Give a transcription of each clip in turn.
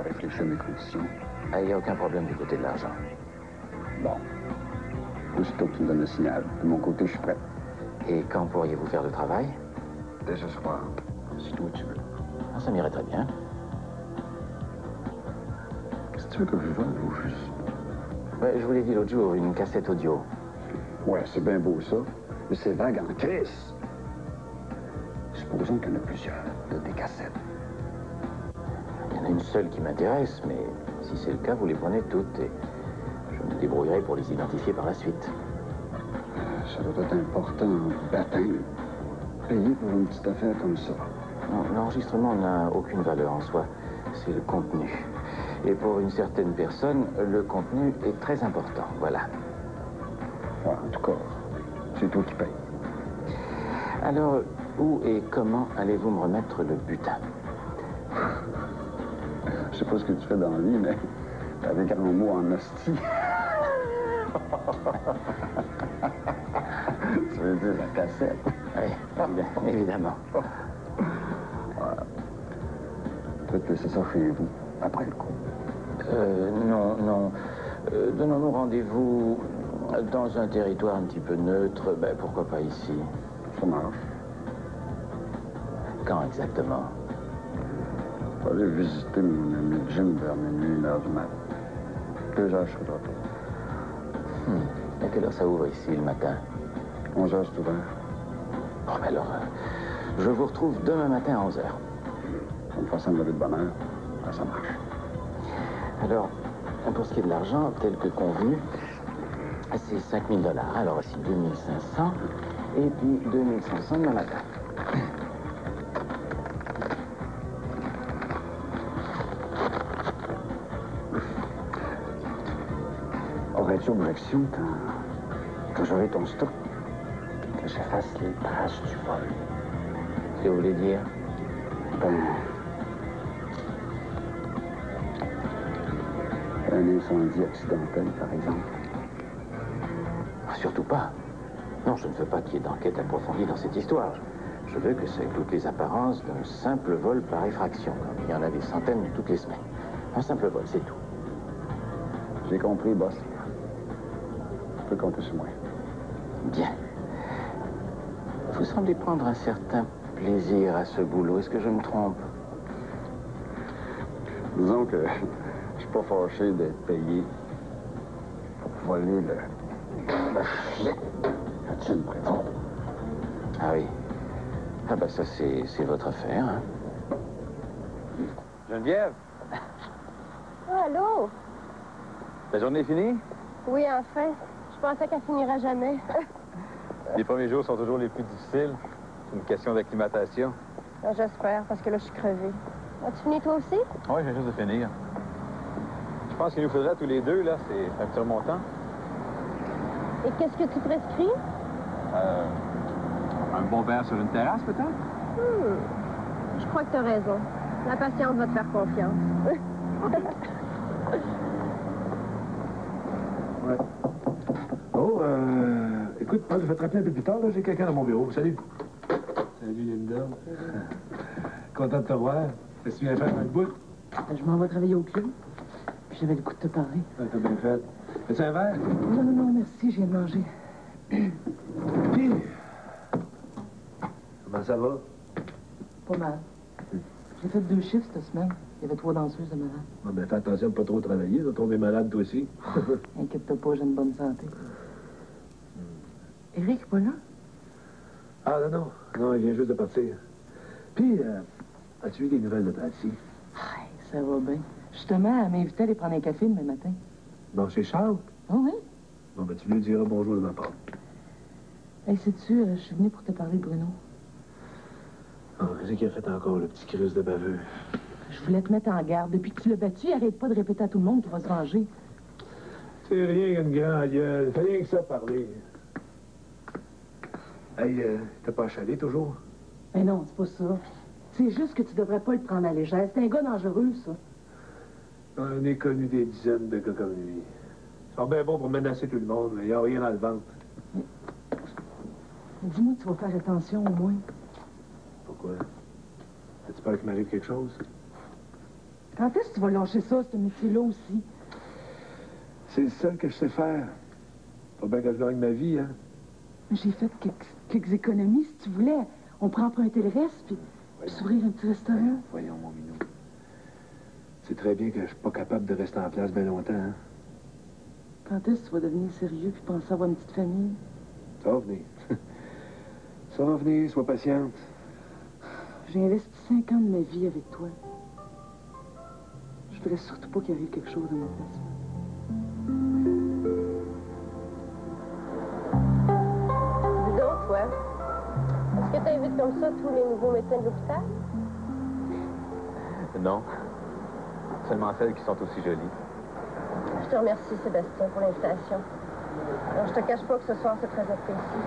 réfléchi à mes conditions. Il n'y a aucun problème du côté de l'argent. Bon. Aussitôt que tu me donnes le signal, de mon côté, je suis prêt. Et quand pourriez-vous faire le travail? Dès ce soir, si toi tu veux. Ah, ça m'irait très bien. Qu'est-ce que tu veux que je vole, au juste? Je vous l'ai dit l'autre jour, une cassette audio. Ouais, c'est bien beau ça, mais c'est vague en crise. Supposons qu'il y en a plusieurs, de des cassettes. Il y en a une seule qui m'intéresse, mais si c'est le cas, vous les prenez toutes et je me débrouillerai pour les identifier par la suite. Ça doit être important, baptême. Payer pour une petite affaire comme ça. Non, l'enregistrement n'a aucune valeur en soi. C'est le contenu. Et pour une certaine personne, le contenu est très important. Voilà. Ouais, en tout cas, c'est toi qui payes. Alors, où et comment allez-vous me remettre le butin? Je sais pas ce que tu fais dans la vie, mais avec un mot en hostie. Tu veux dire la cassette? Oui, évidemment. Voilà. Peut-être laisser ça chez vous, après le coup. Non. Donnons-nous rendez-vous dans un territoire un petit peu neutre. Pourquoi pas ici? Ça marche. Quand exactement? Je vais aller visiter mon ami Jim vers minuit, 1h du matin. 2 heures, je serai de retour. À quelle heure ça ouvre ici le matin? 11 heures, c'est ouvert. Bon, alors, je vous retrouve demain matin à 11 heures. On me fasse un lever de bonne heure. Ça marche. Alors, pour ce qui est de l'argent, tel que convenu, c'est 5 000 $. Alors, voici 2 500 et puis 2 500 demain matin. Aurais-tu objection quand j'aurai ton stock, que j'efface les traces du vol? Qu'est-ce que vous voulez dire? Un incendie accidentel, par exemple. Surtout pas. Non, je ne veux pas qu'il y ait d'enquête approfondie dans cette histoire. Je veux que ça ait toutes les apparences d'un simple vol par effraction, comme il y en a des centaines toutes les semaines. Un simple vol, c'est tout. J'ai compris, boss. Tu peux compter sur moi. Bien. Vous semblez prendre un certain plaisir à ce boulot. Est-ce que je me trompe? Disons que je suis pas fâché d'être payé pour voler le filet à Tim Prévost. Ah oui. Ah ben ça, c'est votre affaire, hein? Geneviève, Oh, allô? la journée est finie? Oui, enfin. Je pensais qu'elle finirait jamais. Les premiers jours sont toujours les plus difficiles. C'est une question d'acclimatation. J'espère, parce que là, je suis crevée. As-tu fini toi aussi? Oui, je viens juste de finir. Je pense qu'il nous faudrait tous les deux, là, c'est un petit remontant. Et qu'est-ce que tu prescris? Un bon verre sur une terrasse, peut-être? Je crois que tu as raison. La patience va te faire confiance. Ouais. Oh, écoute, je vais te rappeler un peu plus tard, là, j'ai quelqu'un dans mon bureau. Salut. Salut, Linda. Content de te voir. Qu'est-ce que tu viens faire dans le bout? Je m'en vais travailler au club. Puis j'avais le goût de te parler. Ah, t'as bien fait. Fais-tu un verre? Non, merci, je viens de manger. Puis, comment ça va? Pas mal. J'ai fait 2 chiffres cette semaine. Il y avait 3 danseuses de malades. Ah, ben, fais attention de pas trop travailler, de tomber malade toi aussi. Inquiète-toi pas, j'ai une bonne santé. Éric est pas là? Ah, non, il vient juste de partir. Puis, as-tu eu des nouvelles de Patsy? Aïe, ça va bien. Justement, elle m'invitait à aller prendre un café demain matin. Bon, chez Charles? Oh oui? Bon, ben, tu lui diras bonjour de ma part. Hey, sais-tu, je suis venue pour te parler de Bruno. Oh, qu'est-ce qu'il a fait encore, le petit Chris de baveux? Je voulais te mettre en garde. Depuis que tu l'as battu, il arrête pas de répéter à tout le monde qu'il va se venger. C'est rien qu'une grande gueule. Fait rien que ça parler. Hey, t'as pas achalé toujours? Mais non, c'est pas ça. C'est juste que tu devrais pas le prendre à légère. C'est un gars dangereux, ça. On est connu des dizaines de gars comme lui. Ils sont bien bons pour menacer tout le monde, mais ils n'ont rien dans le ventre. Dis-moi que tu vas faire attention, au moins. Pourquoi? As-tu peur qu'il m'arrive quelque chose? Quand est-ce que tu vas lâcher ça, ce métier-là aussi? C'est le seul que je sais faire. Faut bien que je gagne ma vie, hein. J'ai fait quelques économies, si tu voulais. On pourrait emprunter le reste, puis s'ouvrir un petit restaurant. Voyons, mon minou. C'est très bien que je suis pas capable de rester en place bien longtemps, hein. Quand est-ce que tu vas devenir sérieux puis penser avoir une petite famille? Ça va venir. Ça va venir, sois patiente. J'ai investi 5 ans de ma vie avec toi. Je voudrais surtout pas qu'il arrive quelque chose à mon placement. Dis donc, toi, est-ce que tu invites comme ça tous les nouveaux médecins de l'hôpital? Non. Seulement celles qui sont aussi jolies. Je te remercie, Sébastien, pour l'invitation. Alors, je te cache pas que ce soir, c'est très apprécié.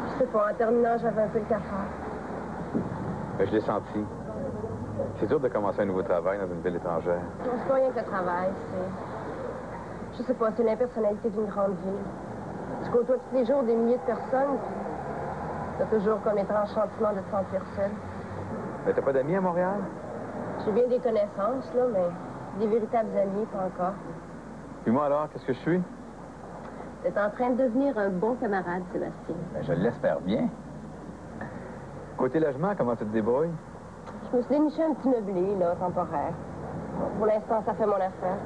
Je sais pas, en terminant, j'avais un peu le cafard. Mais je l'ai senti. C'est dur de commencer un nouveau travail dans une ville étrangère. Non, c'est pas rien que le travail, c'est... Je sais pas, c'est l'impersonnalité d'une grande ville. Tu côtoies tous les jours des milliers de personnes, puis t'as toujours comme étrange sentiment de te sentir seul. Mais t'as pas d'amis à Montréal? J'ai bien des connaissances, là, mais des véritables amis, pas encore. Puis moi alors, qu'est-ce que je suis? T'es en train de devenir un bon camarade, Sébastien. Ben, je l'espère bien. Côté logement, comment tu te débrouilles? Je me suis déniché un petit meublé, là, temporaire. Bon, pour l'instant, ça fait mon affaire.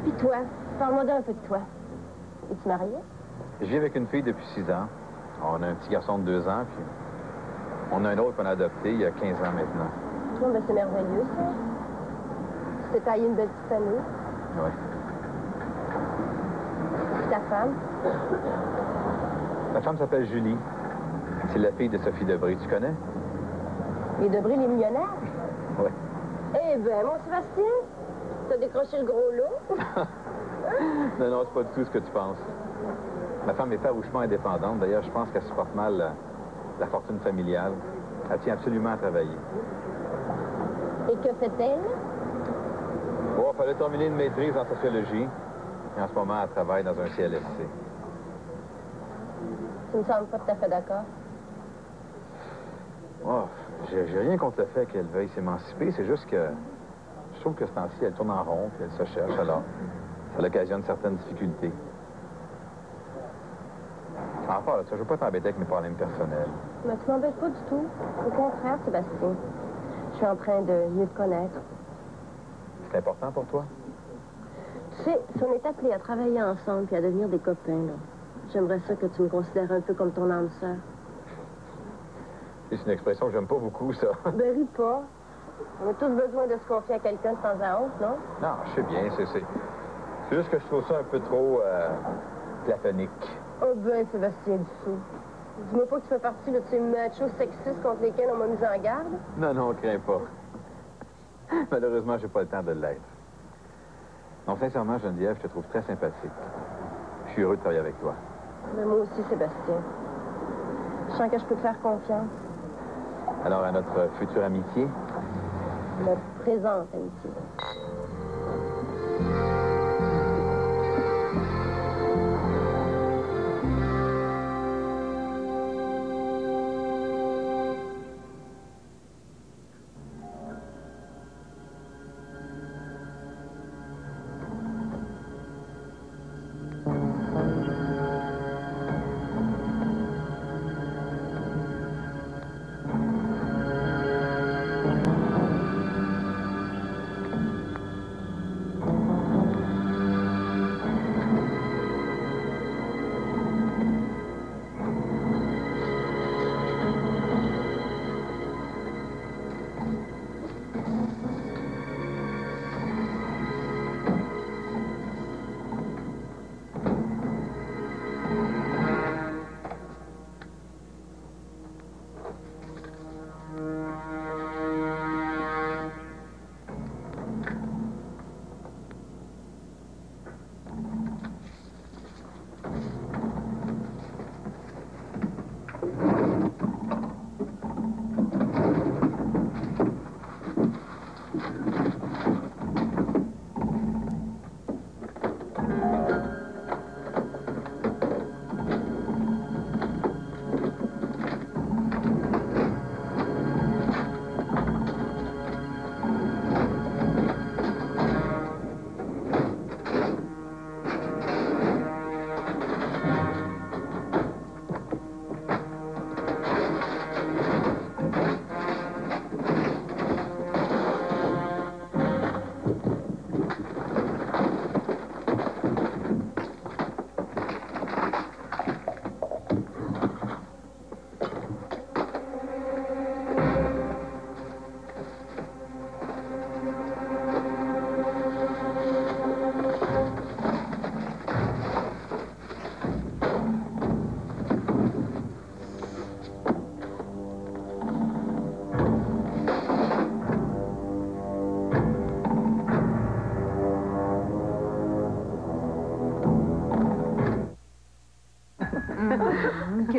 Puis toi, parle-moi d'un peu de toi. Es-tu marié? Je vis avec une fille depuis 6 ans. On a un petit garçon de 2 ans, puis on a un autre qu'on a adopté il y a 15 ans maintenant. Non, ben c'est merveilleux, ça. Tu t'es taillé une belle petite famille. Oui. Puis ta femme? Ma femme s'appelle Julie. C'est la fille de Sophie Debré. Tu connais? Les Debré, les millionnaires? Oui. Eh ben, mon Sébastien, t'as décroché le gros lot. Non, non, c'est pas du tout ce que tu penses. Ma femme est farouchement indépendante. D'ailleurs, je pense qu'elle supporte mal la fortune familiale. Elle tient absolument à travailler. Et que fait-elle? Bon, il fallait terminer une maîtrise en sociologie. Et en ce moment, elle travaille dans un CLSC. Tu me sembles pas tout à fait d'accord. Oh, j'ai rien contre le fait qu'elle veuille s'émanciper. C'est juste que je trouve que ce temps-ci, elle tourne en rond, puis elle se cherche. Alors, ça occasionne certaines difficultés. Enfin, là, je veux pas t'embêter avec mes problèmes personnels. Mais tu m'embêtes pas du tout. Au contraire, Sébastien. Je suis en train de mieux te connaître. C'est important pour toi? Tu sais, si on est appelés à travailler ensemble puis à devenir des copains, là, j'aimerais ça que tu me considères un peu comme ton âme sœur. C'est une expression que j'aime pas beaucoup, ça. Ben, ris pas. On a tous besoin de se confier à quelqu'un de temps à autre, non? Non, je sais bien, c'est juste que je trouve ça un peu trop platonique. Oh ben, Sébastien Dussault. Dis-moi pas que tu fais partie de ces machos sexistes contre lesquels on m'a mis en garde. Non, non, crains pas. Malheureusement, j'ai pas le temps de l'être. Non, sincèrement, Geneviève, je te trouve très sympathique. Je suis heureux de travailler avec toi. Mais moi aussi, Sébastien. Je sens que je peux te faire confiance. Alors, à notre future amitié? Notre présente amitié.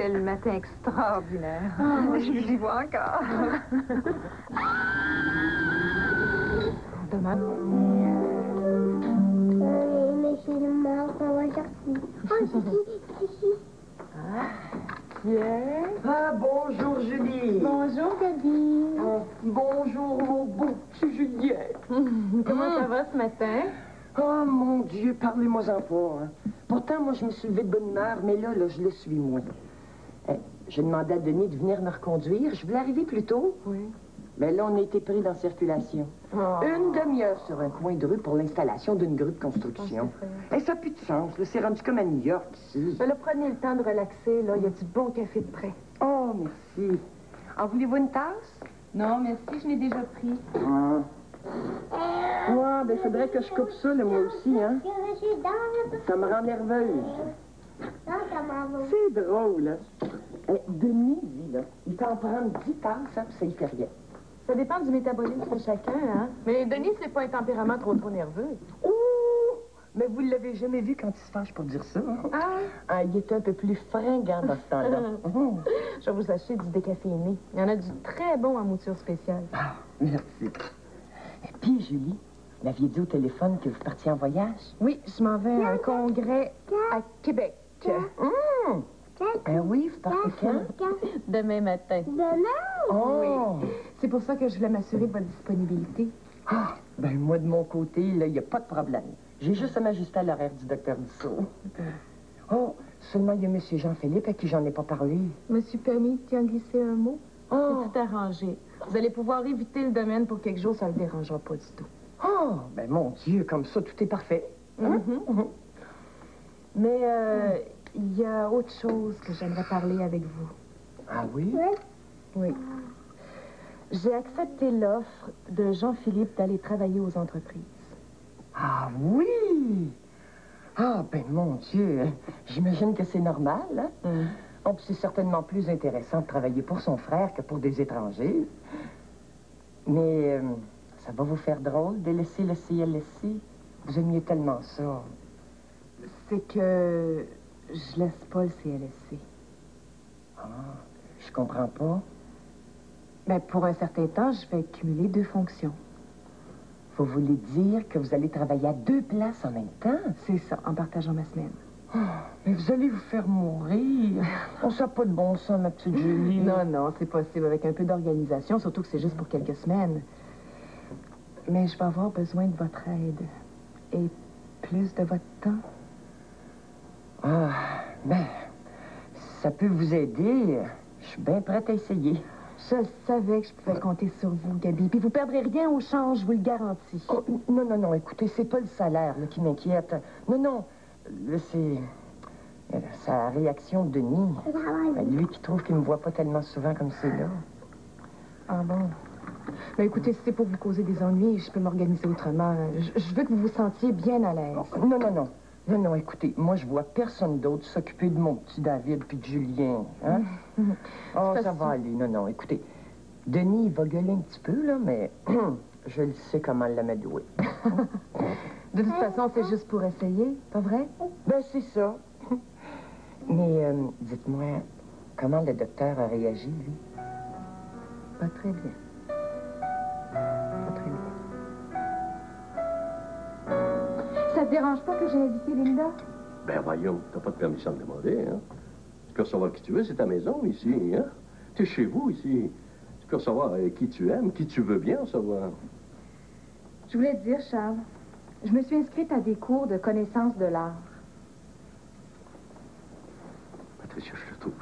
Quel matin extraordinaire. Ah, Je l'y vois encore. Demain. Mais c'est le mort, on va sortir. Oh, Kiki. Pierre. Ah, bonjour, Julie. Bonjour, Gabi. Bonjour, mon beau petit Juliette. Comment ça va ce matin? Oh, mon Dieu, parlez-moi-en pas. Hein. Pourtant, moi, je me suis levée de bonne humeur, mais là, je le suis moins. J'ai demandé à Denis de venir me reconduire. Je voulais arriver plus tôt. Oui. Mais là, on a été pris dans circulation. Oh. Une demi-heure sur un coin de rue pour l'installation d'une grue de construction. Et ça n'a plus de sens. là. C'est rendu comme à New York, ici. Ben là, prenez le temps de relaxer, là. Il y a du bon café de près. Oh, merci. En voulez-vous une tasse? Non, merci, je l'ai déjà pris. Ah. Ouais, ben, faudrait que je coupe ça, là, moi aussi, hein. Ça me rend nerveuse. C'est drôle, hein. Denis, lui, là, il peut en prendre 10 tasses, hein, puis ça y fait rien. Ça dépend du métabolisme de chacun, hein. Mais Denis, c'est pas un tempérament trop nerveux. Ouh! Mais vous l'avez jamais vu quand il se fâche pour dire ça, hein? Ah, il est un peu plus fringant dans ce temps-là. Je vais vous acheter du décaféiné. Il y en a du très bon en mouture spéciale. Ah, merci. Et puis, Julie, m'aviez dit au téléphone que vous partiez en voyage? Oui, je m'en vais à un congrès à Québec. Ben oui, vous partez quand? Demain matin. Demain? Oh! C'est pour ça que je voulais m'assurer de votre disponibilité. Ah, ben moi, de mon côté, là, il n'y a pas de problème. J'ai juste à m'ajuster à l'horaire du docteur Dussault. Oh, seulement il y a M. Jean-Philippe à qui j'en ai pas parlé. Monsieur Permis tient à glisser un mot? Oh! C'est tout arrangé. Vous allez pouvoir éviter le domaine pour quelques jours, ça ne le dérangera pas du tout. Oh, ben mon Dieu, comme ça, tout est parfait. Hein? Mais il y a autre chose que j'aimerais parler avec vous. Ah oui? Oui. J'ai accepté l'offre de Jean-Philippe d'aller travailler aux entreprises. Ah oui! Ah, ben mon Dieu, j'imagine que c'est normal, hein? Oh, puis c'est certainement plus intéressant de travailler pour son frère que pour des étrangers. Mais ça va vous faire drôle de laisser le CLSC? Vous aimiez tellement ça. C'est que je laisse pas le CLSC. Ah, je comprends pas. Ben, pour un certain temps, je vais cumuler 2 fonctions. Vous voulez dire que vous allez travailler à 2 places en même temps? C'est ça, en partageant ma semaine. Oh, mais vous allez vous faire mourir. On n'a pas de bon sens, ma petite Julie. Non, c'est possible avec un peu d'organisation, surtout que c'est juste pour quelques semaines. Mais je vais avoir besoin de votre aide. Et plus de votre temps. Ah, ben, ça peut vous aider. Je suis bien prête à essayer. Je savais que je pouvais compter sur vous, Gabi. Puis vous perdrez rien au change, je vous le garantis. Oh, non, écoutez, c'est pas le salaire là, qui m'inquiète. Non, là, c'est sa réaction de Denis. Lui qui trouve qu'il me voit pas tellement souvent comme c'est là. Ah bon? Ben écoutez, si c'est pour vous causer des ennuis, je peux m'organiser autrement. Je veux que vous vous sentiez bien à l'aise. Non, écoutez, moi, je vois personne d'autre s'occuper de mon petit David puis de Julien, hein? Oh, ça va aller. Non, écoutez, Denis, il va gueuler un petit peu, là, mais je le sais comment l'amadouer. De toute façon, c'est juste pour essayer, pas vrai? Ben, c'est ça. Mais, dites-moi, comment le docteur a réagi, lui? Pas très bien. Pas très bien. Ça te dérange pas que j'ai invité Linda? Ben voyons, t'as pas de permission de demander, hein? Tu peux recevoir qui tu veux, c'est ta maison ici, hein? T'es chez vous ici. Tu peux recevoir qui tu aimes, qui tu veux bien recevoir. Je voulais te dire, Charles, je me suis inscrite à des cours de connaissance de l'art. Patricia, je te trouve.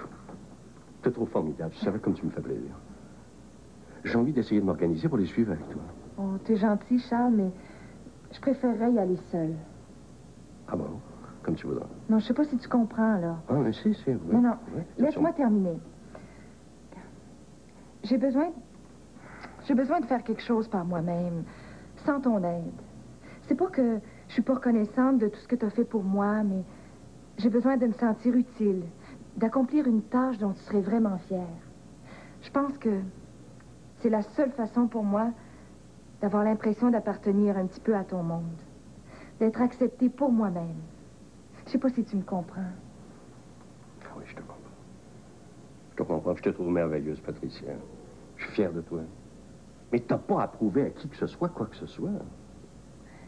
Tu te trouves formidable. Je savais comme tu me fais plaisir. J'ai envie d'essayer de m'organiser pour les suivre avec toi. Oh, t'es gentil, Charles, mais je préférerais y aller seule. Ah bon? Comme tu voudras. Non, je sais pas si tu comprends, là. Ah, mais si, oui. Non, Oui, laisse-moi terminer. J'ai besoin de faire quelque chose par moi-même, sans ton aide. C'est pas que je suis pas reconnaissante de tout ce que tu as fait pour moi, mais j'ai besoin de me sentir utile, d'accomplir une tâche dont tu serais vraiment fière. Je pense que c'est la seule façon pour moi d'avoir l'impression d'appartenir un petit peu à ton monde, d'être acceptée pour moi-même. Je sais pas si tu me comprends. Ah oui, je te comprends. Je te comprends, je te trouve merveilleuse, Patricia. Je suis fier de toi. Mais t'as pas à prouver à qui que ce soit, quoi que ce soit.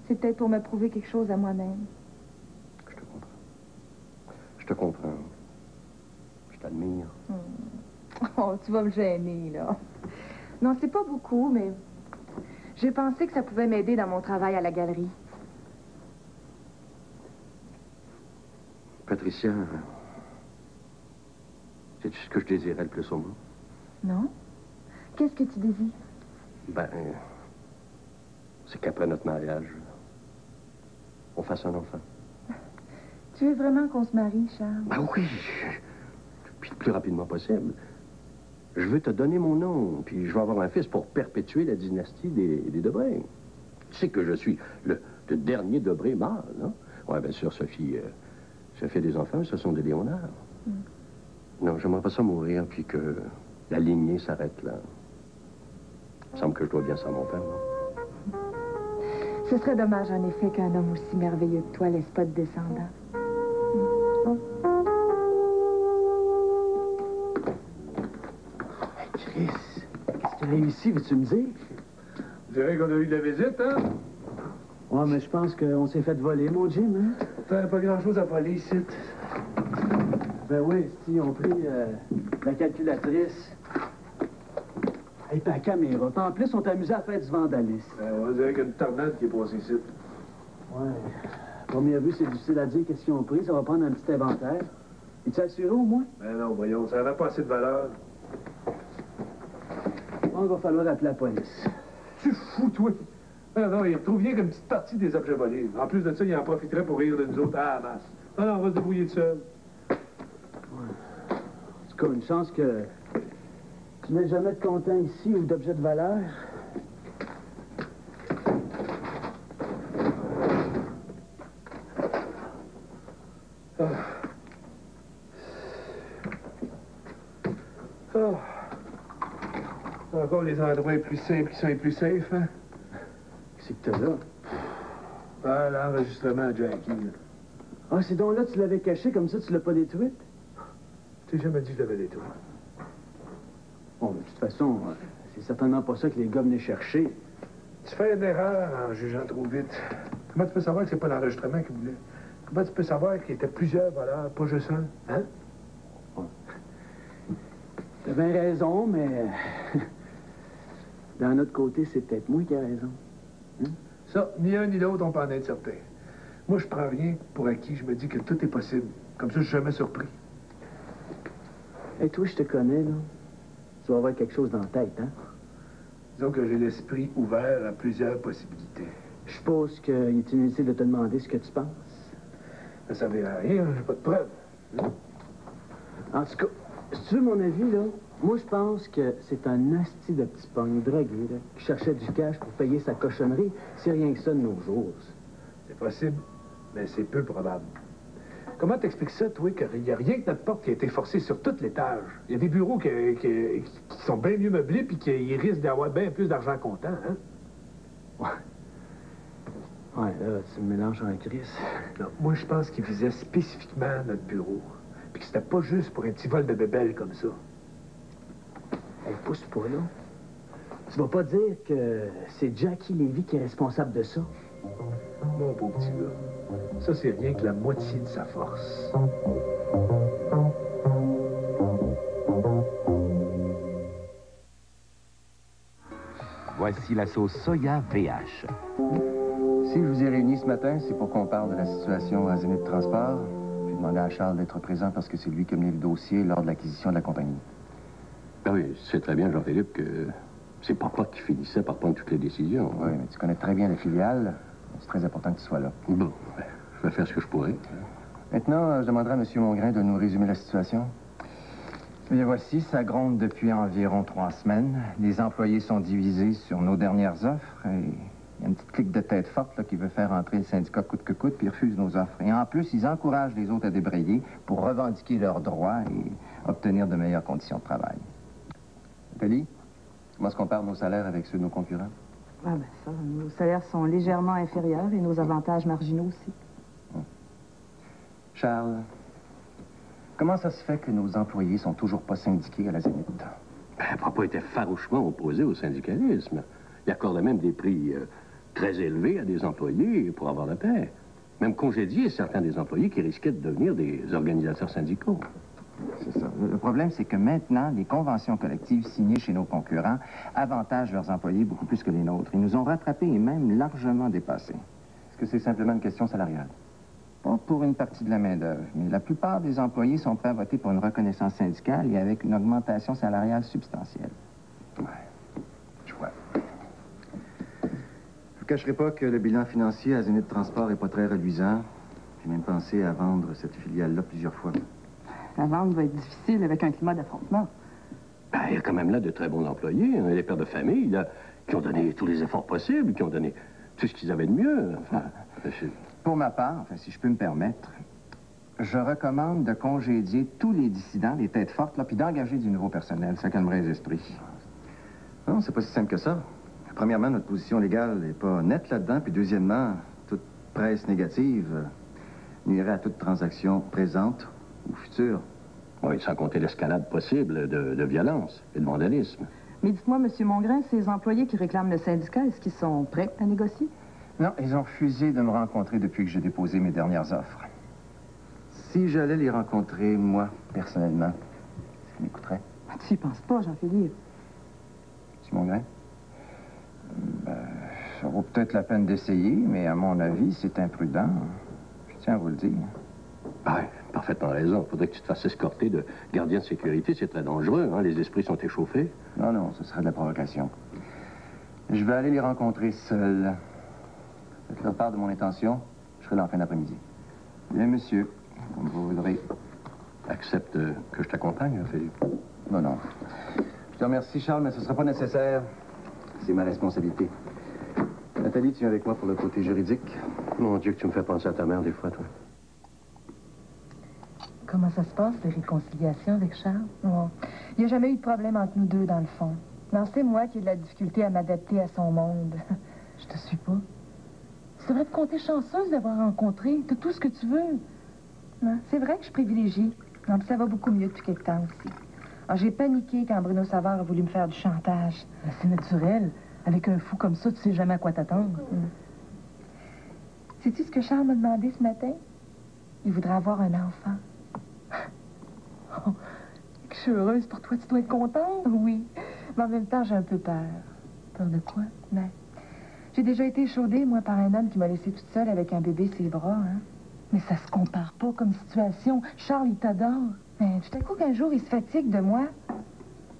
C'est peut-être pour me prouver quelque chose à moi-même. Je te comprends. Je te comprends. Je t'admire. Oh, tu vas me gêner, là. Non, c'est pas beaucoup, mais j'ai pensé que ça pouvait m'aider dans mon travail à la galerie. Patricia, sais-tu ce que je désirais le plus au monde? Non? Qu'est-ce que tu désires? Ben, c'est qu'après notre mariage, on fasse un enfant. Tu veux vraiment qu'on se marie, Charles? Ben oui, puis le plus rapidement possible. Je veux te donner mon nom, puis je vais avoir un fils pour perpétuer la dynastie des Debré. Tu sais que je suis le dernier Debré mâle, non? Oui, bien sûr, Sophie, ça fait des enfants, ce sont des Léonard. Non, j'aimerais pas ça mourir, puis que la lignée s'arrête là. Il me semble que je dois bien ça à mon père, non? Ce serait dommage, en effet, qu'un homme aussi merveilleux que toi laisse pas de descendants. Hey, Chris, qu'est-ce qui a réussi, veux-tu me dire? Je dirais qu'on a eu de la visite, hein? Ouais, mais je pense qu'on s'est fait voler, mon Jim, hein? T'as pas grand-chose à voler ici. Ben oui, ils ont pris la calculatrice. Et puis la caméra. Puis en plus, on t'amusait à faire du vandalisme. On dirait qu'il y a une tornade qui est passée ici. Ouais. À première vue, c'est difficile à dire qu'est-ce qu'ils ont pris. Ça va prendre un petit inventaire. Es-tu assuré au moins? Ben non, voyons, ça n'avait pas assez de valeur. Bon, il va falloir appeler la police. Tu fous, toi? Non, non, il retrouve rien qu'une petite partie des objets volés. En plus de ça, il en profiterait pour rire de nous autres à la masse. Non, non, on va se débrouiller tout seul. Ouais. En tout cas, une chance que tu n'aies jamais de comptant ici ou d'objets de valeur. Ah. Ah. Encore les endroits les plus simples qui sont les plus safe, hein? Qu'est-ce que t'as là? Ah, l'enregistrement à Jackie, là. Ah, c'est donc là que tu l'avais caché, comme ça tu l'as pas détruite? Tu t'es jamais dit que je l'avais détruit. Bon, de toute façon, c'est certainement pas ça que les gars venaient chercher. Tu fais une erreur en jugeant trop vite. Comment tu peux savoir que c'est pas l'enregistrement qu'ils voulaient? Comment tu peux savoir qu'il y était plusieurs voleurs, pas juste un? Hein? Ouais. T'as bien raison, mais... D'un autre côté, c'est peut-être moi qui ai raison. Hein? Ça, ni un ni l'autre, on peut en être certain. Moi, je prends rien pour acquis. Je me dis que tout est possible. Comme ça, je suis jamais surpris. Et toi, je te connais, là. Tu vas avoir quelque chose dans la tête, hein? Disons que j'ai l'esprit ouvert à plusieurs possibilités. Je suppose qu'il est inutile de te demander ce que tu penses. Ça servait à rien, j'ai pas de preuves. En tout cas, si tu veux mon avis, là, moi, je pense que c'est un asti de petit pogne drogué, là, qui cherchait du cash pour payer sa cochonnerie. C'est rien que ça de nos jours. C'est possible, mais c'est peu probable. Comment t'expliques ça, toi, qu'il n'y a rien que notre porte qui a été forcée sur tout l'étage? Il y a des bureaux qui sont bien mieux meublés puis qui risquent d'avoir bien plus d'argent comptant, hein? Ouais. Ouais, là, tu me mélanges en crise. Non, moi, je pense qu'ils visaient spécifiquement notre bureau. Puis que c'était pas juste pour un petit vol de bébelle comme ça. Hey, pousse pas, là. Tu vas pas dire que c'est Jackie Lévy qui est responsable de ça? Mon beau petit gars, ça, c'est rien que la moitié de sa force. Voici la sauce soya VH. Si je vous ai réunis ce matin, c'est pour qu'on parle de la situation à Zénith Transport. J'ai demandé à Charles d'être présent parce que c'est lui qui a mené le dossier lors de l'acquisition de la compagnie. Ben oui, c'est très bien, Jean-Philippe, que c'est papa qui finissait par prendre toutes les décisions. Oui, mais tu connais très bien la filiale. C'est très important que tu sois là. Bon, je vais faire ce que je pourrai. Maintenant, je demanderai à M. Mongrain de nous résumer la situation. Eh bien, voici, ça gronde depuis environ 3 semaines. Les employés sont divisés sur nos dernières offres et il y a une petite clique de tête forte là, qui veut faire entrer le syndicat coûte que coûte puis refuse nos offres. Et en plus, ils encouragent les autres à débrayer pour revendiquer leurs droits et obtenir de meilleures conditions de travail. Nathalie, comment est-ce qu'on compare nos salaires avec ceux de nos concurrents? Ah ben ça, nos salaires sont légèrement inférieurs et nos avantages marginaux aussi. Charles, Comment ça se fait que nos employés sont toujours pas syndiqués à la Zénith? Ben, papa était farouchement opposé au syndicalisme. Il accordait même des prix très élevés à des employés pour avoir la paix. Même congédier certains des employés qui risquaient de devenir des organisateurs syndicaux. C'est ça. Le problème, c'est que maintenant, les conventions collectives signées chez nos concurrents avantagent leurs employés beaucoup plus que les nôtres. Ils nous ont rattrapés et même largement dépassés. Est-ce que c'est simplement une question salariale? Pas pour une partie de la main-d'œuvre, mais la plupart des employés sont prêts à voter pour une reconnaissance syndicale et avec une augmentation salariale substantielle. Ouais, je vois. Je vous cacherai pas que le bilan financier à Zénith Transport n'est pas très reluisant. J'ai même pensé à vendre cette filiale-là plusieurs fois. La vente va être difficile avec un climat d'affrontement. Ben, il y a quand même là de très bons employés, hein, des pères de famille, là, qui ont donné tous les efforts possibles, qui ont donné tout ce qu'ils avaient de mieux. Enfin, Pour ma part, enfin, si je peux me permettre, je recommande de congédier tous les dissidents, les têtes fortes, là, puis d'engager du nouveau personnel. Ça calmerait les esprits. Non, c'est pas si simple que ça. Premièrement, notre position légale n'est pas nette là-dedans, puis deuxièmement, toute presse négative nuirait à toute transaction présente ou future. Oui, sans compter l'escalade possible de violence et de vandalisme. Mais dites-moi, M. Mongrain, ces employés qui réclament le syndicat, est-ce qu'ils sont prêts à négocier? Non, ils ont refusé de me rencontrer depuis que j'ai déposé mes dernières offres. Si j'allais les rencontrer, moi, personnellement, est-ce qu'ils m'écouteraient? Tu y penses pas, Jean-Philippe. M. Mongrain? Ben, ça vaut peut-être la peine d'essayer, mais à mon avis, c'est imprudent. Je tiens à vous le dire. Oui, parfaitement raison. Il faudrait que tu te fasses escorter de gardiens de sécurité. C'est très dangereux, hein? Les esprits sont échauffés. Non, non, ce serait de la provocation. Je vais aller les rencontrer seul. Faites-leur part de mon intention. Je serai là en fin d'après-midi. Bien, monsieur, comme vous voudrez. Accepte que je t'accompagne, Philippe. Non, non. Je te remercie, Charles, mais ce ne sera pas nécessaire. C'est ma responsabilité. Nathalie, tu viens avec moi pour le côté juridique? Mon Dieu, que tu me fais penser à ta mère des fois, toi. Comment ça se passe, les réconciliations avec Charles? Oh. Il n'y a jamais eu de problème entre nous deux, dans le fond. Non, c'est moi qui ai de la difficulté à m'adapter à son monde. Je te suis pas. Tu devrais te compter chanceuse d'avoir rencontré. T'as tout ce que tu veux. Non, c'est vrai que je privilégie. Non, puis ça va beaucoup mieux depuis quelque temps aussi. Alors, j'ai paniqué quand Bruno Savard a voulu me faire du chantage. Ben, c'est naturel. Avec un fou comme ça, tu sais jamais à quoi t'attendre. Sais-tu ce que Charles m'a demandé ce matin? Il voudrait avoir un enfant. Oh, que je suis heureuse pour toi. Tu dois être contente. Oui, mais en même temps, j'ai un peu peur. Peur de quoi? Ben, j'ai déjà été échaudée, moi, par un homme qui m'a laissée toute seule avec un bébé sur les bras, hein. Mais ça se compare pas comme situation. Charles, il t'adore. Mais tout à coup, qu'un jour, il se fatigue de moi.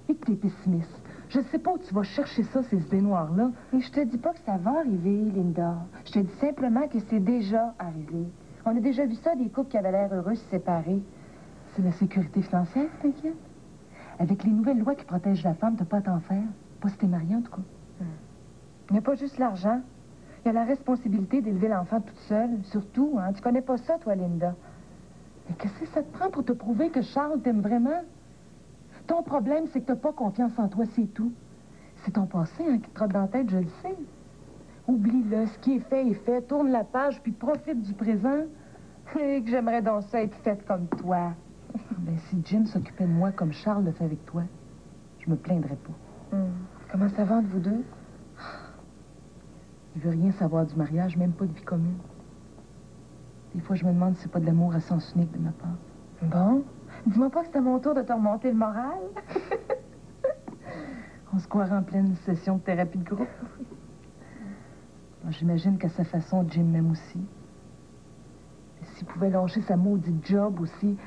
Et que t'es pessimiste. Je sais pas où tu vas chercher ça, ces idées noires-là. Et je te dis pas que ça va arriver, Linda. Je te dis simplement que c'est déjà arrivé. On a déjà vu ça, des couples qui avaient l'air heureux se séparer. C'est la sécurité financière qui t'inquiète? Avec les nouvelles lois qui protègent la femme, t'as pas à t'en faire. Pas si t'es mariée, en tout cas. Il n'y a pas juste l'argent. Il y a la responsabilité d'élever l'enfant toute seule, surtout, hein. Tu connais pas ça, toi, Linda. Mais qu'est-ce que ça te prend pour te prouver que Charles t'aime vraiment? Ton problème, c'est que t'as pas confiance en toi, c'est tout. C'est ton passé, hein, qui te trotte dans la tête, je le sais. Oublie-le, ce qui est fait est fait. Tourne la page, puis profite du présent. Et que j'aimerais donc ça être faite comme toi. Ben, si Jim s'occupait de moi comme Charles le fait avec toi, je me plaindrais pas. Comment ça va entre vous deux? Il veut rien savoir du mariage, même pas de vie commune. Des fois, je me demande si c'est pas de l'amour à sens unique de ma part. Bon, dis-moi pas que c'est à mon tour de te remonter le moral. On se croirait en pleine session de thérapie de groupe. J'imagine qu'à sa façon, Jim m'aime aussi. S'il pouvait lâcher sa maudite job aussi.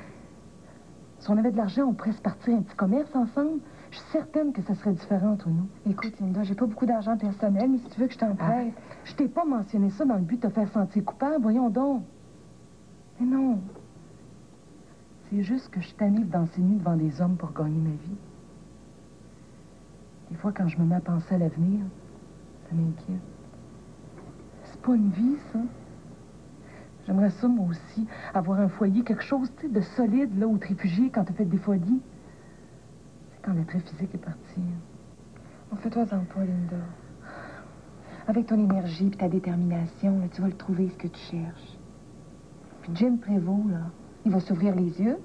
Si on avait de l'argent, on pourrait se partir un petit commerce ensemble. Je suis certaine que ça serait différent entre nous. Écoute, Linda, j'ai pas beaucoup d'argent personnel, mais si tu veux que je t'en prête... Je t'ai pas mentionné ça dans le but de te faire sentir coupable, voyons donc. Mais non. C'est juste que je suis tannée de danser nue devant des hommes pour gagner ma vie. Des fois, quand je me mets à penser à l'avenir, ça m'inquiète. C'est pas une vie, ça. J'aimerais ça, moi aussi, avoir un foyer, quelque chose, tu sais, de solide, là, où te réfugier quand t'as fait des folies. C'est quand l'attrait physique est parti. Fais-toi-en pas, Linda. Avec ton énergie et ta détermination, là, tu vas le trouver, ce que tu cherches. Puis Jim Prévost, là, il va s'ouvrir les yeux,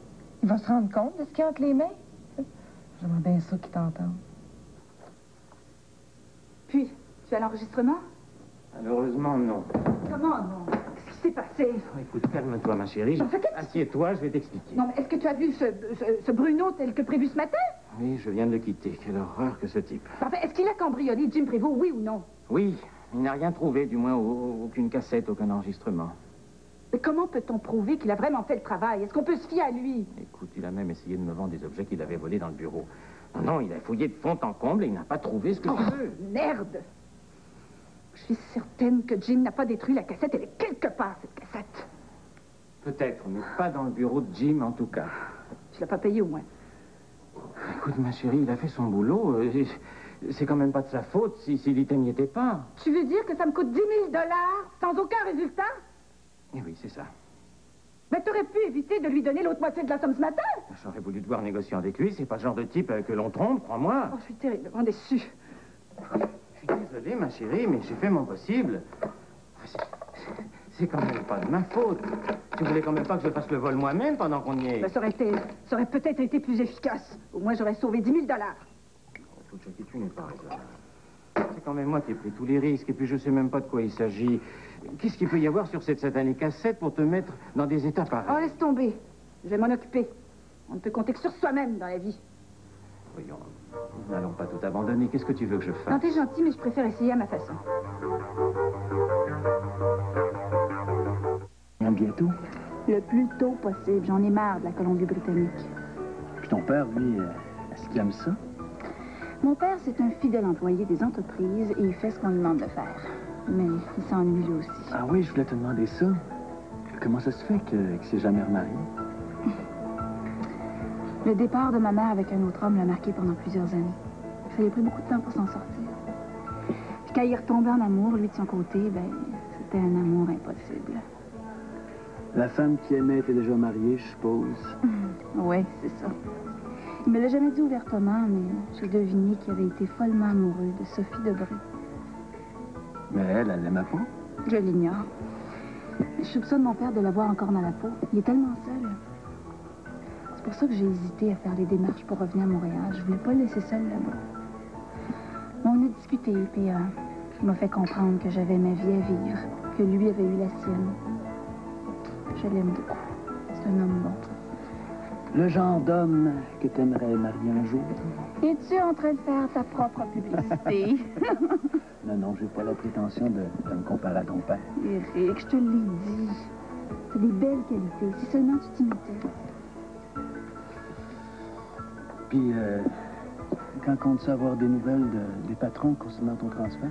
Il va se rendre compte de ce qu'il y a entre les mains. J'aimerais bien ça qu'il t'entende. Puis, tu as l'enregistrement? Malheureusement, non. Comment non? Qu'est-ce qui s'est passé? Oh, écoute, calme-toi, ma chérie. Assieds-toi, je vais t'expliquer. Non, mais est-ce que tu as vu ce Bruno tel que prévu ce matin? Oui, je viens de le quitter. Quelle horreur que ce type. Enfin, est-ce qu'il a cambriolé Jim Prévost, oui ou non? Oui, il n'a rien trouvé, du moins aucune cassette, aucun enregistrement. Mais comment peut-on prouver qu'il a vraiment fait le travail? Est-ce qu'on peut se fier à lui? Écoute, il a même essayé de me vendre des objets qu'il avait volés dans le bureau. Non, il a fouillé de fond en comble et il n'a pas trouvé ce que je veux. Merde! Je suis certaine que Jim n'a pas détruit la cassette. Elle est quelque part, cette cassette. Peut-être, mais pas dans le bureau de Jim, en tout cas. Tu l'as pas payé, au moins. Écoute, ma chérie, il a fait son boulot. C'est quand même pas de sa faute si l'item n'y était pas. Tu veux dire que ça me coûte 10 000 $ sans aucun résultat? Eh oui, c'est ça. Mais t'aurais pu éviter de lui donner l'autre moitié de la somme ce matin. J'aurais voulu devoir négocier avec lui. C'est pas le genre de type que l'on trompe, crois-moi. Oh, je suis terriblement déçue. Je suis désolé, ma chérie, mais j'ai fait mon possible. C'est quand même pas de ma faute. Tu voulais quand même pas que je fasse le vol moi-même pendant qu'on y est. Ben, ça aurait peut-être été plus efficace. Au moins, j'aurais sauvé 10 000 $. Oh, Jackie, tu n'es pas raisonnable. C'est quand même moi qui ai pris tous les risques, et puis je sais même pas de quoi il s'agit. Qu'est-ce qu'il peut y avoir sur cette satanée cassette pour te mettre dans des états pareils? Oh, laisse tomber. Je vais m'en occuper. On ne peut compter que sur soi-même dans la vie. Voyons, n'allons pas tout abandonner. Qu'est-ce que tu veux que je fasse? Non, t'es gentil, mais je préfère essayer à ma façon. Bientôt? Le plus tôt possible. J'en ai marre de la Colombie-Britannique. Puis ton père, lui, est-ce qu'il aime ça? Mon père, c'est un fidèle employé des entreprises et il fait ce qu'on lui demande de faire. Mais il s'ennuie lui aussi. Ah oui, je voulais te demander ça. Comment ça se fait qu'il s'est jamais remarié? Le départ de ma mère avec un autre homme l'a marqué pendant plusieurs années. Ça lui a pris beaucoup de temps pour s'en sortir. Puis quand il est retombé en amour, lui de son côté, ben, c'était un amour impossible. La femme qui aimait était déjà mariée, je suppose. Oui, c'est ça. Il me l'a jamais dit ouvertement, mais j'ai deviné qu'il avait été follement amoureux de Sophie Debré. Mais elle l'aimait pas? Je l'ignore. Je soupçonne mon père de l'avoir encore dans la peau. Il est tellement seul. C'est pour ça que j'ai hésité à faire les démarches pour revenir à Montréal. Je voulais pas le laisser seul là-bas. On a discuté, puis il m'a fait comprendre que j'avais ma vie à vivre, que lui avait eu la sienne. Je l'aime beaucoup. C'est un homme bon. Le genre d'homme que t'aimerais marier un jour? Es-tu en train de faire ta propre publicité? Non, j'ai pas la prétention de me comparer à ton père. Éric, je te l'ai dit. T'as des belles qualités. Si seulement tu t'imitais. Puis, quand comptes-tu avoir des nouvelles des patrons concernant ton transfert?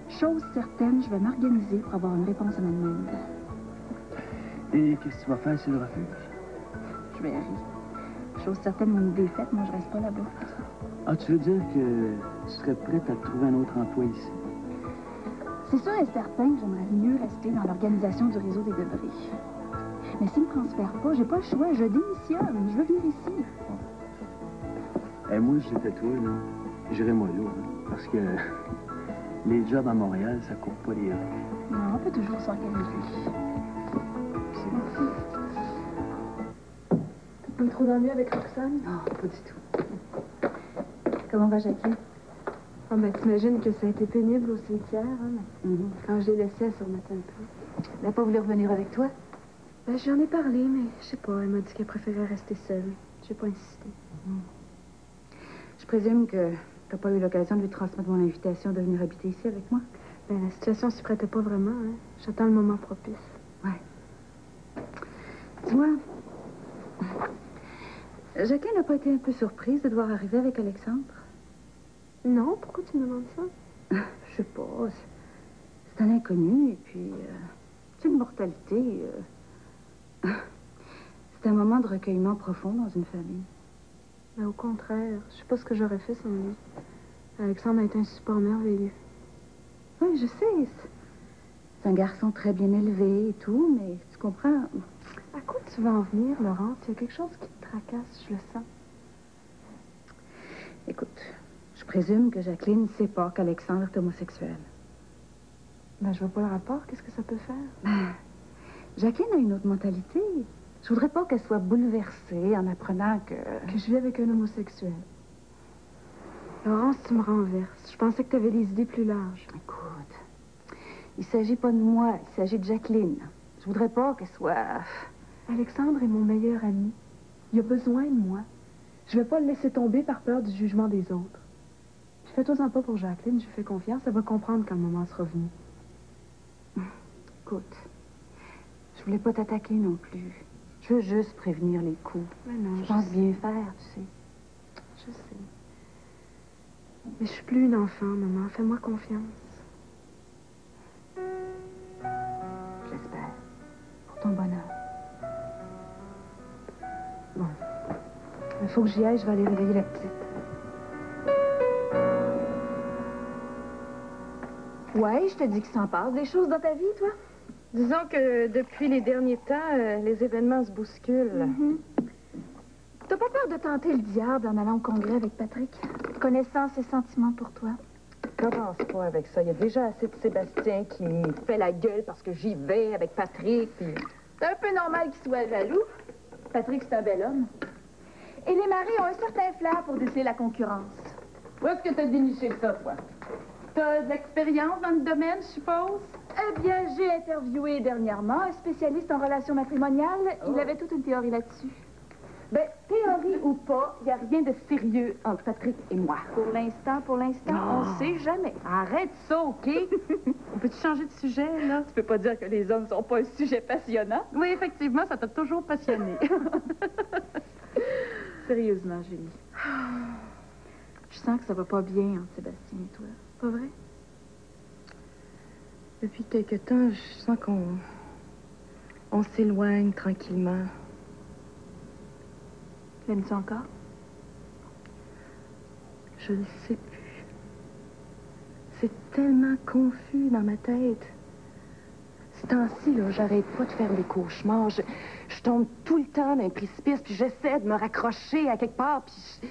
Chose certaine, je vais m'organiser pour avoir une réponse à ma demande. Et qu'est-ce que tu vas faire s'il refuse? Je vais rire. Chose certaine, mon idée est faite, moi je reste pas là-bas. Ah, tu veux dire que tu serais prête à te trouver un autre emploi ici? C'est sûr et certain que j'aimerais mieux rester dans l'organisation du réseau des Debré. Mais s'ils me transfèrent pas, j'ai pas le choix, je démissionne, je veux venir ici. Et moi, si j'étais toi, là, j'irais mollo, là, parce que les jobs à Montréal, ça court pas les rues. Non, on peut toujours s'organiser. Pas trop d'ennui avec Roxane? Non, pas du tout. Comment va Jackie? Ah, ben, t'imagines que ça a été pénible au cimetière, hein, mais quand je l'ai laissée, elle se remettait un peu. Elle n'a pas voulu revenir avec toi? Ben, j'en ai parlé, mais je sais pas, elle m'a dit qu'elle préférait rester seule. J'ai pas insisté. Je présume que t'as pas eu l'occasion de lui transmettre mon invitation de venir habiter ici avec moi? Ben, la situation s'y prêtait pas vraiment, hein. J'attends le moment propice. Ouais. Dis-moi, Jacqueline n'a pas été un peu surprise de devoir arriver avec Alexandre? Non, pourquoi tu me demandes ça? Je sais pas. C'est un inconnu, et puis... c'est une mortalité. C'est un moment de recueillement profond dans une famille. Mais au contraire, je sais pas ce que j'aurais fait sans lui. Alexandre a été un support merveilleux. Oui, je sais. C'est un garçon très bien élevé et tout, mais tu comprends... À quoi tu vas en venir, Laurence? Il y a quelque chose qui te tracasse, je le sens. Écoute, je présume que Jacqueline ne sait pas qu'Alexandre est homosexuel. Ben, je vois pas le rapport. Qu'est-ce que ça peut faire? Ben, Jacqueline a une autre mentalité. Je voudrais pas qu'elle soit bouleversée en apprenant que... Que je vis avec un homosexuel. Laurence, tu me renverses. Je pensais que tu avais les idées plus larges. Écoute, il s'agit pas de moi, il s'agit de Jacqueline. Je voudrais pas qu'elle soit... Alexandre est mon meilleur ami. Il a besoin de moi. Je vais pas le laisser tomber par peur du jugement des autres. Je fais-toi-en pas pour Jacqueline, je lui fais confiance. Elle va comprendre quand le moment sera venu. Écoute, je voulais pas t'attaquer non plus. Je veux juste prévenir les coups. Mais non, je pense bien faire, tu sais. Je sais. Mais je suis plus une enfant, maman. Fais-moi confiance. J'espère. Pour ton bonheur. Bon. Il faut que j'y aille, je vais aller réveiller la petite. Ouais, je te dis qu'il s'en passe des choses dans ta vie, toi? Disons que depuis les derniers temps, les événements se bousculent. T'as pas peur de tenter le diable en allant au congrès avec Patrick? Connaissant ses sentiments pour toi? Commence pas avec ça. Il y a déjà assez de Sébastien qui fait la gueule parce que j'y vais avec Patrick. Puis... C'est un peu normal qu'il soit jaloux. Patrick, c'est un bel homme. Et les maris ont un certain flair pour déceler la concurrence. Où est-ce que t'as déniché ça, toi? T'as de l'expérience dans le domaine, je suppose? Eh bien, j'ai interviewé dernièrement un spécialiste en relations matrimoniales. Il avait toute une théorie là-dessus. Ben, théorie ou pas, il n'y a rien de sérieux entre Patrick et moi. Pour l'instant, on sait jamais. Arrête ça, OK? On peut-tu changer de sujet, là? Tu peux pas dire que les hommes sont pas un sujet passionnant? Oui, effectivement, ça t'a toujours passionné. Sérieusement, Julie. Je sens que ça va pas bien entre Sébastien et toi. Pas vrai? Depuis quelque temps, je sens qu'on s'éloigne tranquillement. L'aimes-tu encore? Je ne sais plus. C'est tellement confus dans ma tête. Ces temps-ci, là, j'arrête pas de faire des cauchemars. Je tombe tout le temps dans un précipice, puis j'essaie de me raccrocher à quelque part, puis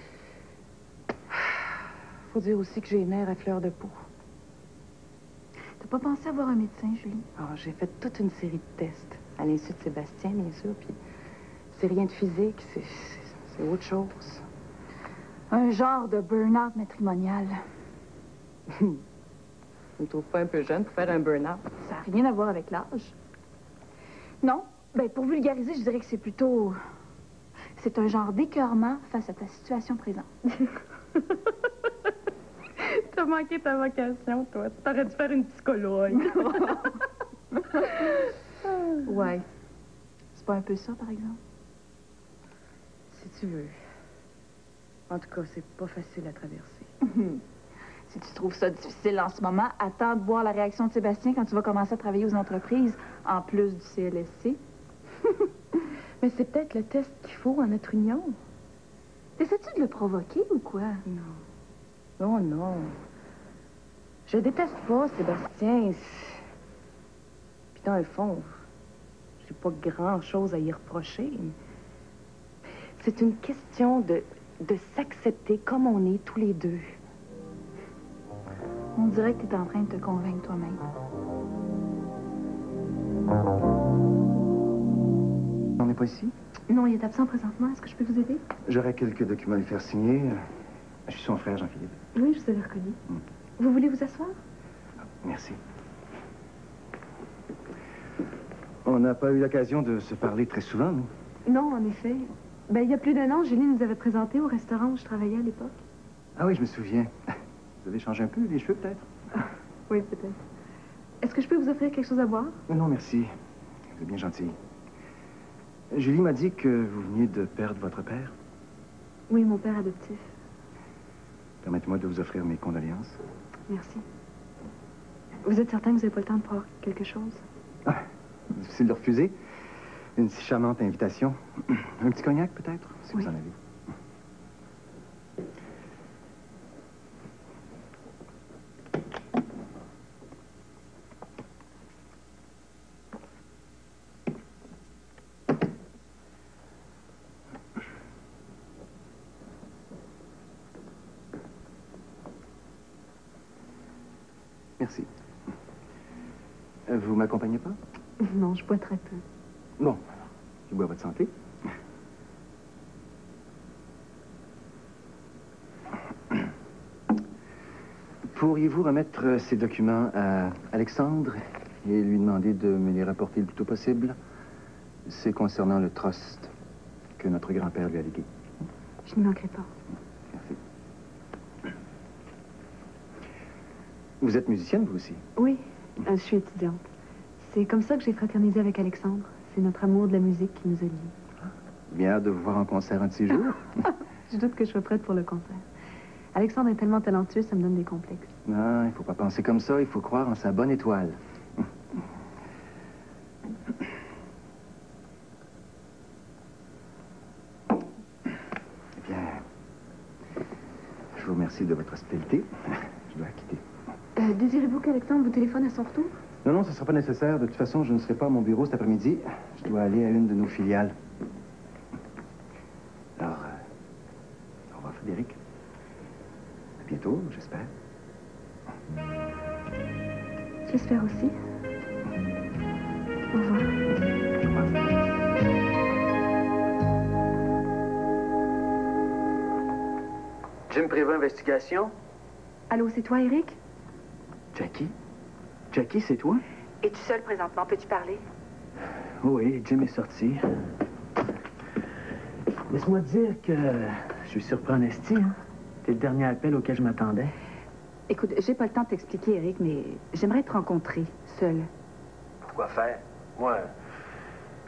Faut dire aussi que j'ai les nerfs à fleur de peau. T'as pas pensé à voir un médecin, Julie? Ah, j'ai fait toute une série de tests, à l'insu de Sébastien, bien sûr, puis c'est rien de physique, c'est autre chose. Un genre de burn-out matrimonial. Je me trouve pas un peu jeune pour faire un burn-out. Ça n'a rien à voir avec l'âge. Non, ben pour vulgariser, je dirais que c'est plutôt... C'est un genre d'écœurement face à ta situation présente. T'as manqué ta vocation, toi. T'aurais dû faire une psychologue. Ouais. C'est pas un peu ça, par exemple? Si tu veux. En tout cas, c'est pas facile à traverser. Si tu trouves ça difficile en ce moment, attends de voir la réaction de Sébastien quand tu vas commencer à travailler aux entreprises, en plus du CLSC. Mais c'est peut-être le test qu'il faut à notre union. Essaies-tu de le provoquer ou quoi? Non. Non, non. Je déteste pas Sébastien. Puis dans le fond, j'ai pas grand-chose à y reprocher. C'est une question de s'accepter comme on est tous les deux. On dirait que tu es en train de te convaincre toi-même. On n'est pas ici? Non, il est absent présentement. Est-ce que je peux vous aider? J'aurais quelques documents à lui faire signer. Je suis son frère, Jean-Philippe. Oui, je vous avais reconnu. Vous voulez vous asseoir? Merci. On n'a pas eu l'occasion de se parler très souvent, nous. Non, en effet. Ben, il y a plus d'1 an, Julie nous avait présenté au restaurant où je travaillais à l'époque. Ah oui, je me souviens. Vous avez changé un peu les cheveux, peut-être? Oui, peut-être. Est-ce que je peux vous offrir quelque chose à boire? Non, merci. Vous êtes bien gentil. Julie m'a dit que vous veniez de perdre votre père. Oui, mon père adoptif. Permettez-moi de vous offrir mes condoléances. Merci. Vous êtes certain que vous n'avez pas le temps de prendre quelque chose? Ah, difficile de refuser. Une si charmante invitation. Un petit cognac, peut-être, si vous en avez. Merci. Vous m'accompagnez pas? Non, je bois très peu. Bon. Je bois votre santé. Pourriez-vous remettre ces documents à Alexandre et lui demander de me les rapporter le plus tôt possible? C'est concernant le trust que notre grand-père lui a légué. Je n'y manquerai pas. Merci. Vous êtes musicienne, vous aussi? Oui, je suis étudiante. C'est comme ça que j'ai fraternisé avec Alexandre. C'est notre amour de la musique qui nous a liés. Bien hâte de vous voir en concert un de ces jours. Je doute que je sois prête pour le concert. Alexandre est tellement talentueux, ça me donne des complexes. Non, il ne faut pas penser comme ça. Il faut croire en sa bonne étoile. Eh bien, je vous remercie de votre hospitalité. Je dois quitter. Désirez-vous qu'Alexandre vous téléphone à son retour? Non, non, ce ne sera pas nécessaire. De toute façon, je ne serai pas à mon bureau cet après-midi. Je dois aller à une de nos filiales. Alors, au revoir, Frédéric. À bientôt, j'espère. J'espère aussi. Au revoir. Jim Prévost Investigation? Allô, c'est toi, Eric? Jackie? Jackie, c'est toi? Es-tu seul présentement? Peux-tu parler? Oui, Jim est sorti. Laisse-moi te dire que je suis surpris en esti, hein? T'es le dernier appel auquel je m'attendais. Écoute, j'ai pas le temps de t'expliquer, Eric, mais j'aimerais te rencontrer, seul. Pourquoi faire? Moi,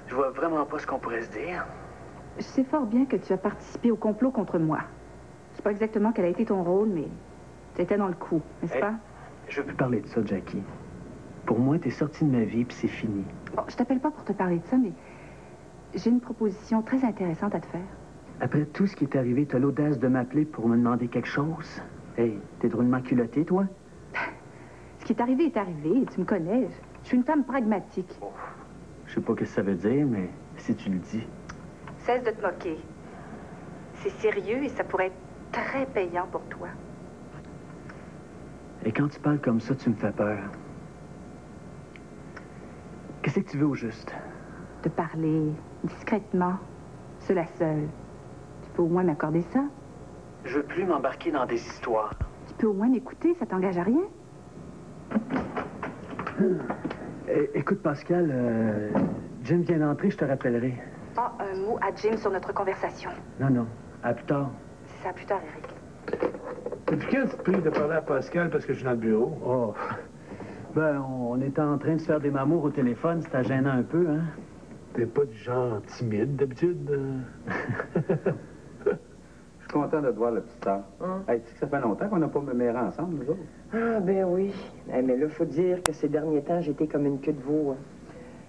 je vois vraiment pas ce qu'on pourrait se dire. Je sais fort bien que tu as participé au complot contre moi. Je sais pas exactement quel a été ton rôle, mais tu étais dans le coup, n'est-ce pas? Je veux plus parler de ça, Jackie. Pour moi, t'es sortie de ma vie, puis c'est fini. Bon, je t'appelle pas pour te parler de ça, mais j'ai une proposition très intéressante à te faire. Après tout ce qui est arrivé, t'as l'audace de m'appeler pour me demander quelque chose? Hey, t'es drôlement culotté, toi? Ce qui est arrivé, tu me connais. Je suis une femme pragmatique. Oh. Je sais pas ce que ça veut dire, mais si tu le dis... Cesse de te moquer. C'est sérieux et ça pourrait être très payant pour toi. Et quand tu parles comme ça, tu me fais peur. Qu'est-ce que tu veux au juste? De parler discrètement, cela seul. Tu peux au moins m'accorder ça? Je veux plus m'embarquer dans des histoires. Tu peux au moins m'écouter, ça t'engage à rien? Écoute, Pascal, Jim vient d'entrer, je te rappellerai. Ah, un mot à Jim sur notre conversation. Non, à plus tard. C'est ça, à plus tard, Eric. C'est quel esprit de parler à Pascal parce que je suis dans le bureau? Oh, ben, on était en train de se faire des mamours au téléphone, c'était gênant un peu, hein? T'es pas du genre timide, d'habitude? Je suis content de te voir, le petit star. Hey, tu sais que ça fait longtemps qu'on n'a pas méméré ensemble, nous autres. Ah, ben oui. Hey, mais là, faut dire que ces derniers temps, j'étais comme une queue de veau. Hein.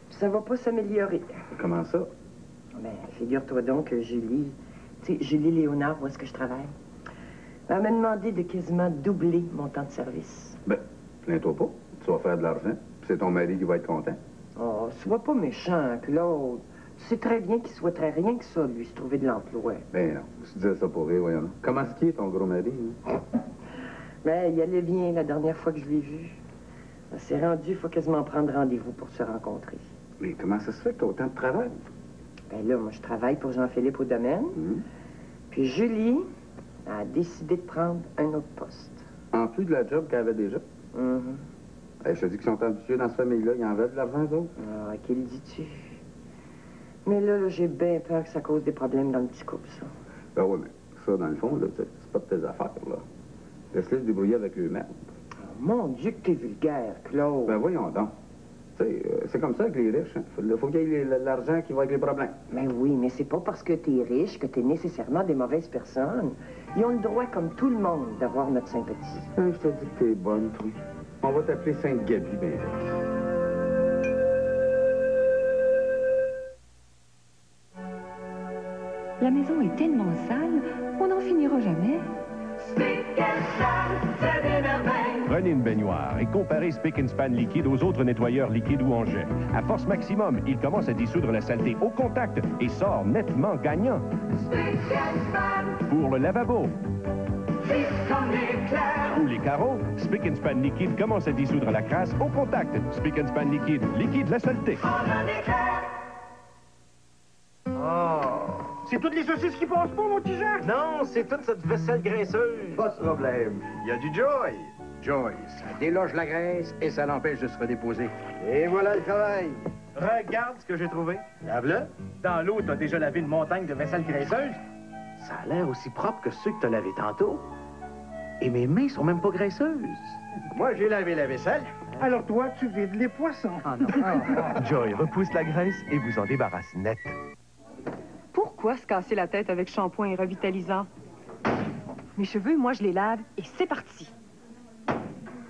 Ça va pas s'améliorer. Comment ça? Ben, figure-toi donc que Julie... Tu sais, Julie Léonard, où est-ce que je travaille? Elle m'a demandé de quasiment doubler mon temps de service. Ben, plains-toi pas. Tu vas faire de l'argent. C'est ton mari qui va être content. Oh, sois pas méchant, Claude. Tu sais très bien qu'il souhaiterait rien que ça, lui, se trouver de l'emploi. Ben non, tu disais ça pour rire, voyons. Comment est-ce qu'il est, ton gros mari? Hein? Ben, il allait bien la dernière fois que je l'ai vu. C'est rendu, il faut quasiment prendre rendez-vous pour se rencontrer. Mais comment ça se fait que tu as autant de travail? Ben là, moi, je travaille pour Jean-Philippe au domaine. Puis Julie a décidé de prendre un autre poste. En plus de la job qu'elle avait déjà? Hey, je te dis qu'ils sont ambitieux dans cette famille-là. Ils en veulent de l'argent, eux autres? Ah, qu'il dis-tu? Mais là, j'ai bien peur que ça cause des problèmes dans le petit couple, ça. Ben oui, mais ça, dans le fond, là, c'est pas de tes affaires, là. Laisse-les se débrouiller avec eux-mêmes. Oh, mon Dieu, que t'es vulgaire, Claude. Ben voyons donc. Tu sais, c'est comme ça avec les riches, hein. Faut qu'il y ait l'argent qui va avec les problèmes. Ben oui, mais c'est pas parce que t'es riche que t'es nécessairement des mauvaises personnes. Ils ont le droit, comme tout le monde, d'avoir notre sympathie. Je te dis que t'es bonne, toi. On va t'appeler Sainte-Gaby, ben. La maison est tellement sale, on n'en finira jamais. Prenez une baignoire et comparez Spick & Span liquide aux autres nettoyeurs liquides ou en jet. À force maximum, il commence à dissoudre la saleté au contact et sort nettement gagnant. Pour le lavabo ou les carreaux, Spick & Span liquide commence à dissoudre la crasse au contact. Spick & Span liquide, liquide la saleté. Oh! C'est toutes les saucisses qui passent pas, mon petit Jacques? Non, c'est toute cette vaisselle graisseuse. Pas de problème. Il y a du Joy. Joy, ça déloge la graisse et ça l'empêche de se redéposer. Et voilà le travail. Regarde ce que j'ai trouvé. Lave-le. Dans l'eau, t'as déjà lavé une montagne de vaisselle graisseuse. Ça a l'air aussi propre que ceux que t'as lavés tantôt. Et mes mains sont même pas graisseuses. Moi, j'ai lavé la vaisselle. Alors toi, tu vides les poissons. Ah non. Joy repousse la graisse et vous en débarrasse net. Pourquoi se casser la tête avec shampoing et revitalisant? Mes cheveux, moi, je les lave et c'est parti.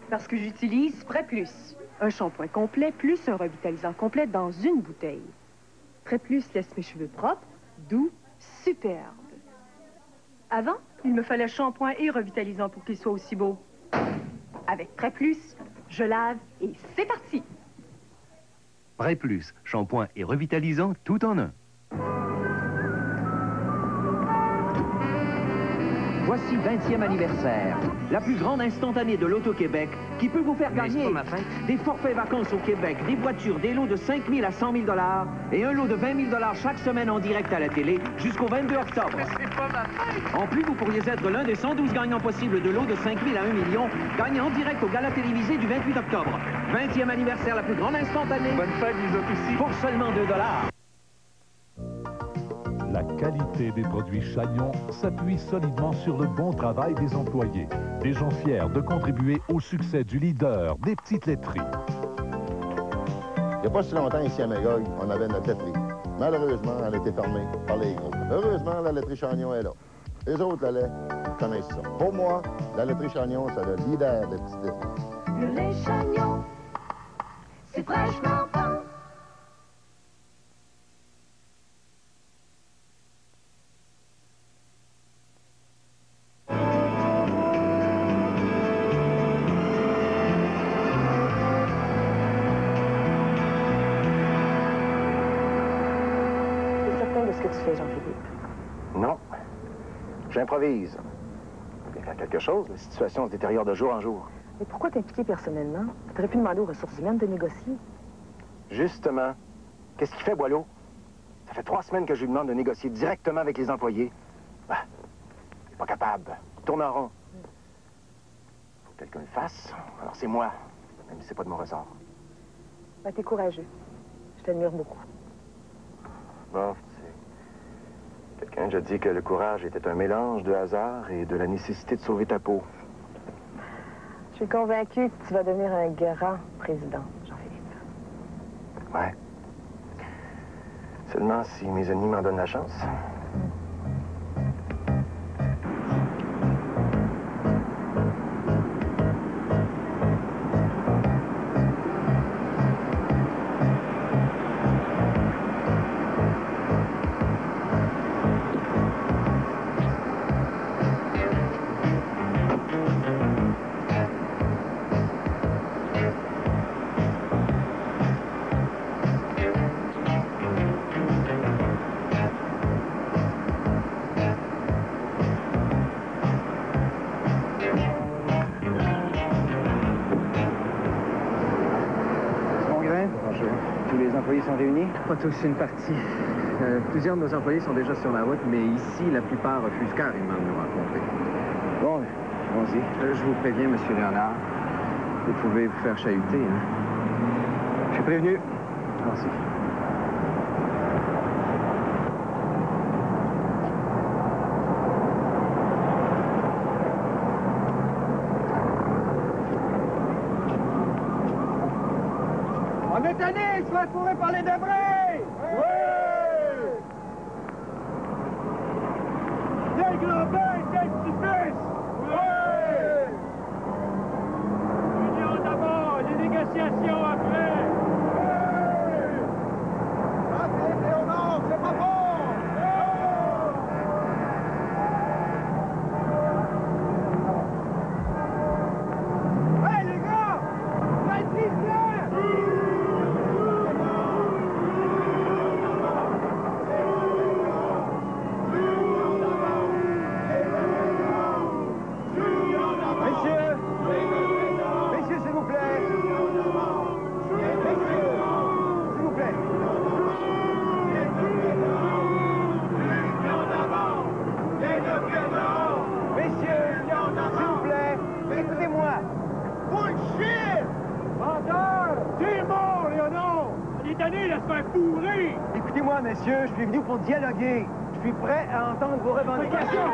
Parce que j'utilise Prêt Plus. Un shampoing complet plus un revitalisant complet dans une bouteille. Prêt Plus laisse mes cheveux propres, doux, superbes. Avant, il me fallait shampoing et revitalisant pour qu'ils soient aussi beaux. Avec Prêt Plus, je lave et c'est parti. Prêt Plus, shampoing et revitalisant tout en un. Voici 20e anniversaire, la plus grande instantanée de l'Auto-Québec qui peut vous faire gagner des forfaits vacances au Québec, des voitures, des lots de 5 000 à 100 000 $ et un lot de 20 000 $ chaque semaine en direct à la télé jusqu'au 22 octobre. C'est pas ma fête! En plus, vous pourriez être l'un des 112 gagnants possibles de lots de 5 000 à 1 million, gagnés en direct au gala télévisé du 28 octobre. 20e anniversaire, la plus grande instantanée. Bonne fête, vous autres aussi. Pour seulement 2 $. La qualité des produits Chagnon s'appuie solidement sur le bon travail des employés. Des gens fiers de contribuer au succès du leader des petites laiteries. Il n'y a pas si longtemps, ici à Magog, on avait notre laiterie. Malheureusement, elle a été fermée par les gros. Heureusement, la laiterie Chagnon est là. Les autres, le lait, connaissent ça. Pour moi, la laiterie Chagnon, c'est le leader des petites laiteries. Le lait Chagnon, c'est fraîchement bon. Non. J'improvise. Il faire quelque chose, la situation se détériore de jour en jour. Mais pourquoi t'impliquer personnellement? T'aurais pu demander aux ressources humaines de négocier. Justement. Qu'est-ce qu'il fait, Boileau? Ça fait 3 semaines que je lui demande de négocier directement avec les employés. Ben, il n'est pas capable. Il tourne en rond. Faut que quelqu'un le fasse. Alors c'est moi, même si c'est pas de mon ressort. Ben, t'es courageux. Je t'admire beaucoup. Bon, quelqu'un a déjà dit que le courage était un mélange de hasard et de la nécessité de sauver ta peau. Je suis convaincue que tu vas devenir un grand président, Jean-Philippe. Ouais. Seulement si mes ennemis m'en donnent la chance. Sont réunis? Pas tous, une partie. Plusieurs de nos employés sont déjà sur la route, mais ici, la plupart refusent carrément de nous rencontrer. Bon, allons-y. Je vous préviens, M. Léonard, vous pouvez vous faire chahuter, hein? Je suis prévenu. Merci. On est tanné, il se fait fourrer par les débris! Oui! Quel grand-père, quel petit-fils! Oui! L'union d'abord, les négociations après! Oui! Ah, c'est Léonard, c'est pas bon! Hey, les gars! Faites l'histoire! tanné de se faire fourrer! Écoutez-moi, messieurs, je suis venu pour dialoguer. Je suis prêt à entendre vos revendications.